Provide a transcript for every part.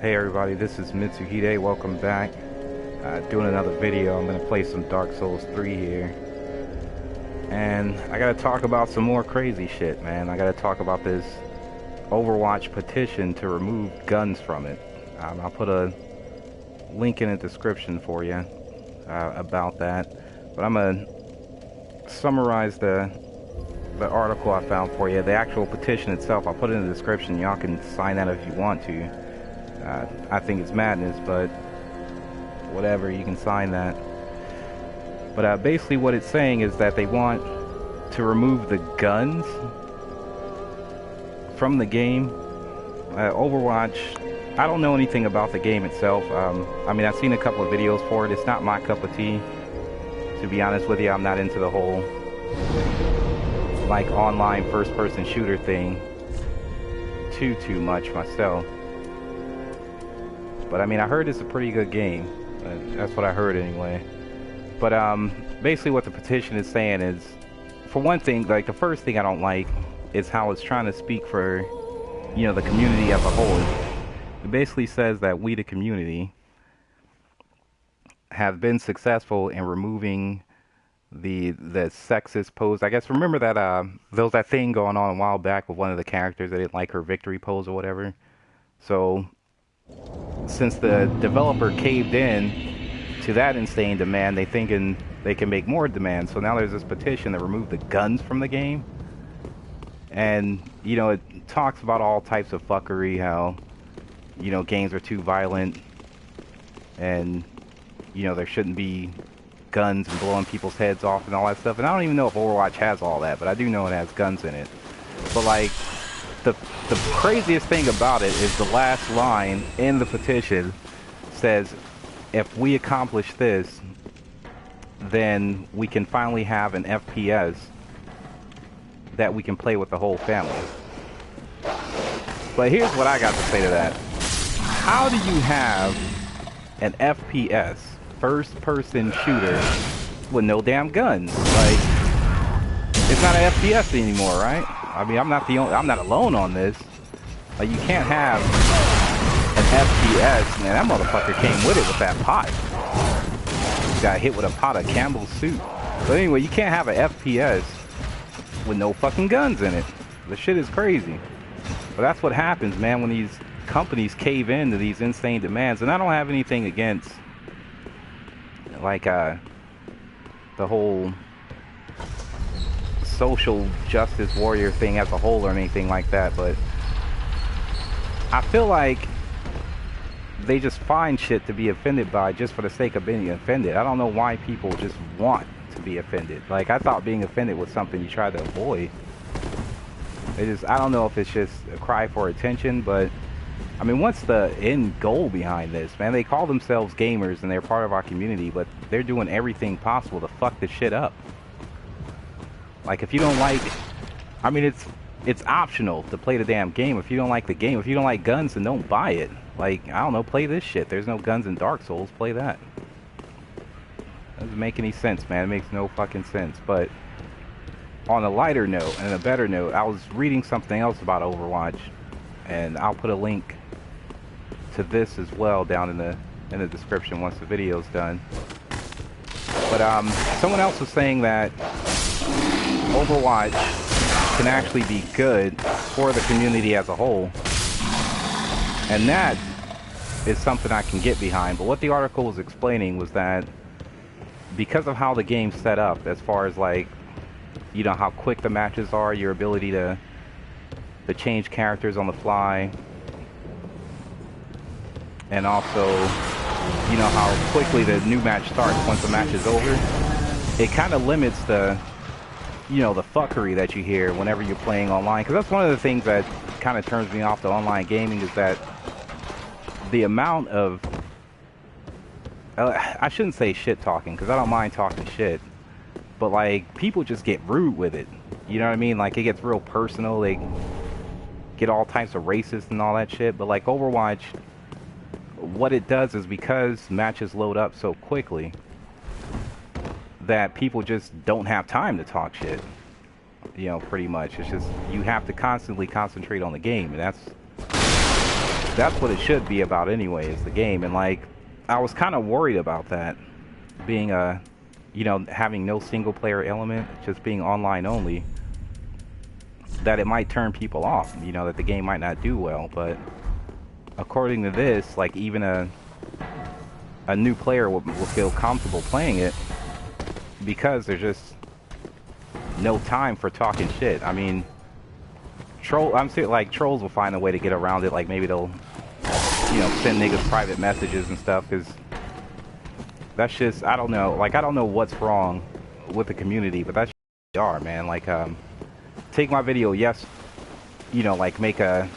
Hey everybody, this is Mitsuhide. Welcome back. Doing another video. I'm going to play some Dark Souls 3 here. And I got to talk about some more crazy shit, man. I got to talk about this Overwatch petition to remove guns from it. I'll put a link in the description for you about that. But I'm going to summarize the article I found for you. The actual petition itself, I'll put it in the description. Y'all can sign that if you want to. I think it's madness, but whatever, you can sign that. But basically what it's saying is that they want to remove the guns from the game. Overwatch, I don't know anything about the game itself. I mean, I've seen a couple of videos for it. It's not my cup of tea, to be honest with you. I'm not into the whole like online first-person shooter thing too much myself. But I mean, I heard it's a pretty good game. That's what I heard anyway. But basically what the petition is saying is, for one thing, like the first thing I don't like is how it's trying to speak for, you know, the community as a whole. It basically says that we, the community, have been successful in removing the sexist pose. I guess remember that there was that thing going on a while back with one of the characters that didn't like her victory pose or whatever. So since the developer caved in to that insane demand, they thinking they can make more demands. So now there's this petition to remove the guns from the game. And, you know, it talks about all types of fuckery, how, you know, games are too violent and, you know, there shouldn't be guns and blowing people's heads off and all that stuff. And I don't even know if Overwatch has all that, but I do know it has guns in it. But like, the craziest thing about it is the last line in the petition says, if we accomplish this, then we can finally have an FPS that we can play with the whole family. But here's what I got to say to that. How do you have an FPS, first-person shooter, with no damn guns? Like, it's not an FPS anymore, right? I mean, I'm not alone on this. Like, you can't have an FPS. Man, that motherfucker came with it with that pot. He got hit with a pot of Campbell's soup. But anyway, you can't have an FPS with no fucking guns in it. The shit is crazy. But that's what happens, man, when these companies cave in to these insane demands. And I don't have anything against, like, the whole social justice warrior thing as a whole or anything like that, but I feel like they just find shit to be offended by just for the sake of being offended. I don't know why people just want to be offended. Like, I thought being offended was something you try to avoid. I don't know if it's just a cry for attention, but I mean, what's the end goal behind this, man? They call themselves gamers and they're part of our community, but they're doing everything possible to fuck this shit up. Like, if you don't like, I mean, it's optional to play the damn game. If you don't like the game, if you don't like guns, then don't buy it. Like, I don't know, play this shit. There's no guns in Dark Souls, play that. Doesn't make any sense, man. It makes no fucking sense. But on a lighter note and a better note, I was reading something else about Overwatch, and I'll put a link to this as well down in the description once the video's done. But someone else was saying that Overwatch can actually be good for the community as a whole, and that is something I can get behind. But what the article was explaining was that because of how the game's set up, as far as, like, you know, how quick the matches are, your ability to change characters on the fly, and also, you know, how quickly the new match starts once the match is over, it kind of limits the, you know, the fuckery that you hear whenever you're playing online. Because that's one of the things that kind of turns me off to online gaming, is that the amount of, I shouldn't say shit talking, because I don't mind talking shit, but like, people just get rude with it. You know what I mean? Like, it gets real personal. They get all types of racist and all that shit. But like, Overwatch, what it does is, because matches load up so quickly, that people just don't have time to talk shit. You know, pretty much. It's just, you have to constantly concentrate on the game, and that's what it should be about anyway, is the game. And like, I was kind of worried about that, being a, you know, having no single player element, just being online only, that it might turn people off, you know, that the game might not do well. But according to this, like, even a new player will feel comfortable playing it because there's just no time for talking shit. I mean, I'm serious, like, trolls will find a way to get around it. Like, maybe they'll, you know, send niggas private messages and stuff, because that's just, I don't know. Like, I don't know what's wrong with the community, but that's they are, man. Like, take my video, yes, you know, like, make a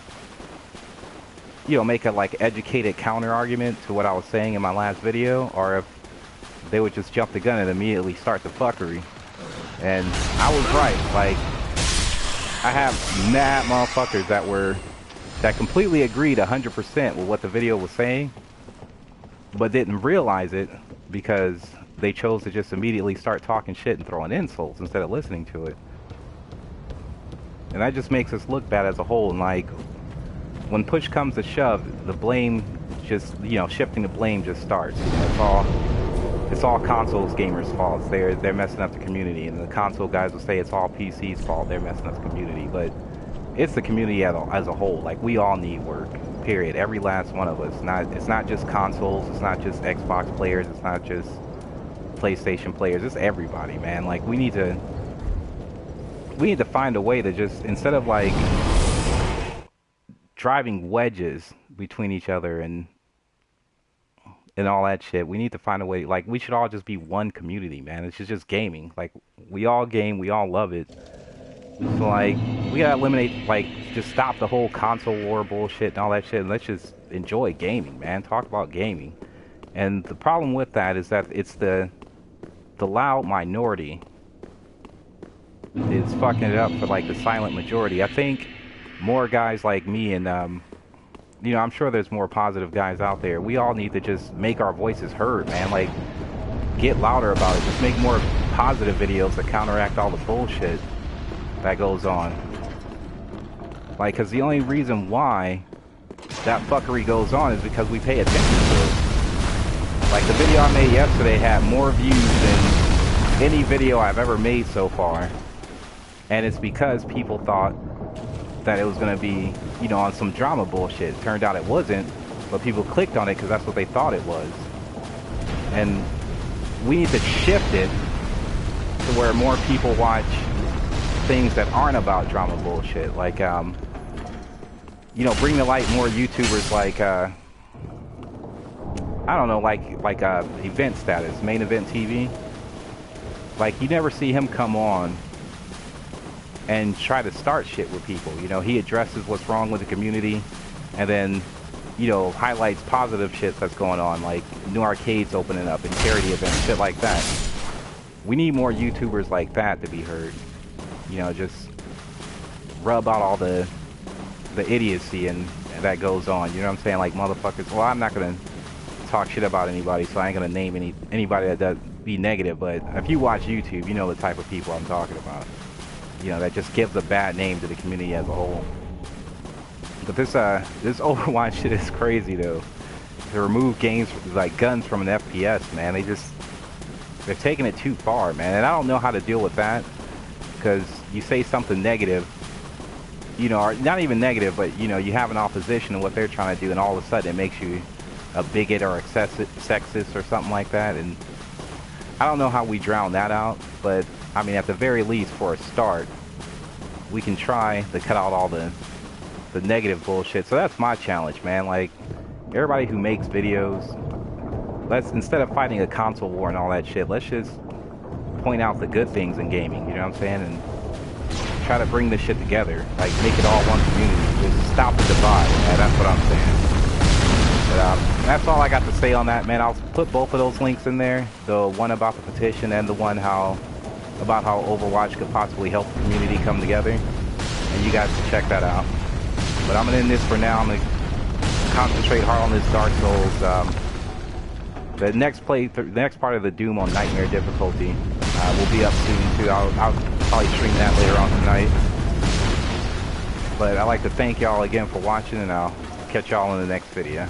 like educated counter argument to what I was saying in my last video, or if they would just jump the gun and immediately start the fuckery. And I was right. Like, I have mad motherfuckers that completely agreed 100% with what the video was saying, but didn't realize it because they chose to just immediately start talking shit and throwing insults instead of listening to it. And that just makes us look bad as a whole. And like, when push comes to shove, the blame just, you know, shifting the blame just starts. You know, it's all consoles gamers' faults. They're messing up the community, and the console guys will say it's all PC's fault. They're messing up the community, but it's the community as a whole. Like, we all need work. Period. Every last one of us. It's not just consoles. It's not just Xbox players. It's not just PlayStation players. It's everybody, man. Like, we need to find a way to just, instead of like driving wedges between each other and all that shit, we need to find a way. Like, we should all just be one community, man. It's just gaming. Like, we all game, we all love it. So like, we gotta eliminate, like, just stop the whole console war bullshit and all that shit, and let's just enjoy gaming, man. Talk about gaming. And the problem with that is that it's the loud minority is fucking it up for like the silent majority. I think more guys like me and you know, I'm sure there's more positive guys out there. We all need to just make our voices heard, man. Like, get louder about it. Just make more positive videos that counteract all the bullshit that goes on. Like, because the only reason why that fuckery goes on is because we pay attention to it. Like, the video I made yesterday had more views than any video I've ever made so far. And it's because people thought that it was going to be, you know, on some drama bullshit. Turned out it wasn't, but people clicked on it because that's what they thought it was. And we need to shift it to where more people watch things that aren't about drama bullshit. Like, you know, bring to light more YouTubers like, I don't know, like event status, main event TV. Like, you never see him come on and try to start shit with people. You know, he addresses what's wrong with the community, and then, you know, highlights positive shit that's going on, like new arcades opening up and charity events, shit like that. We need more YouTubers like that to be heard. You know, just rub out all the idiocy and that goes on. You know what I'm saying? Like, motherfuckers. Well, I'm not gonna talk shit about anybody, so I ain't gonna name anybody that does be negative. But if you watch YouTube, you know the type of people I'm talking about. You know, that just gives a bad name to the community as a whole. But this Overwatch shit is crazy though. To remove games like guns from an FPS, man, they're taking it too far, man. And I don't know how to deal with that, because you say something negative, you know, or not even negative, but you know, you have an opposition to what they're trying to do, and all of a sudden it makes you a bigot or sexist or something like that. And I don't know how we drown that out, but I mean, at the very least, for a start, we can try to cut out all the negative bullshit. So that's my challenge, man. Like, everybody who makes videos, instead of fighting a console war and all that shit, let's just point out the good things in gaming, you know what I'm saying? And try to bring this shit together. Like, make it all one community. Just stop the divide, man. That's what I'm saying. But that's all I got to say on that, man. I'll put both of those links in there. The one about the petition and the one about how Overwatch could possibly help the community come together. And you guys can check that out. But I'm going to end this for now. I'm going to concentrate hard on this Dark Souls. The next part of the Doom on Nightmare difficulty will be up soon too. I'll probably stream that later on tonight. But I'd like to thank y'all again for watching, and I'll catch y'all in the next video.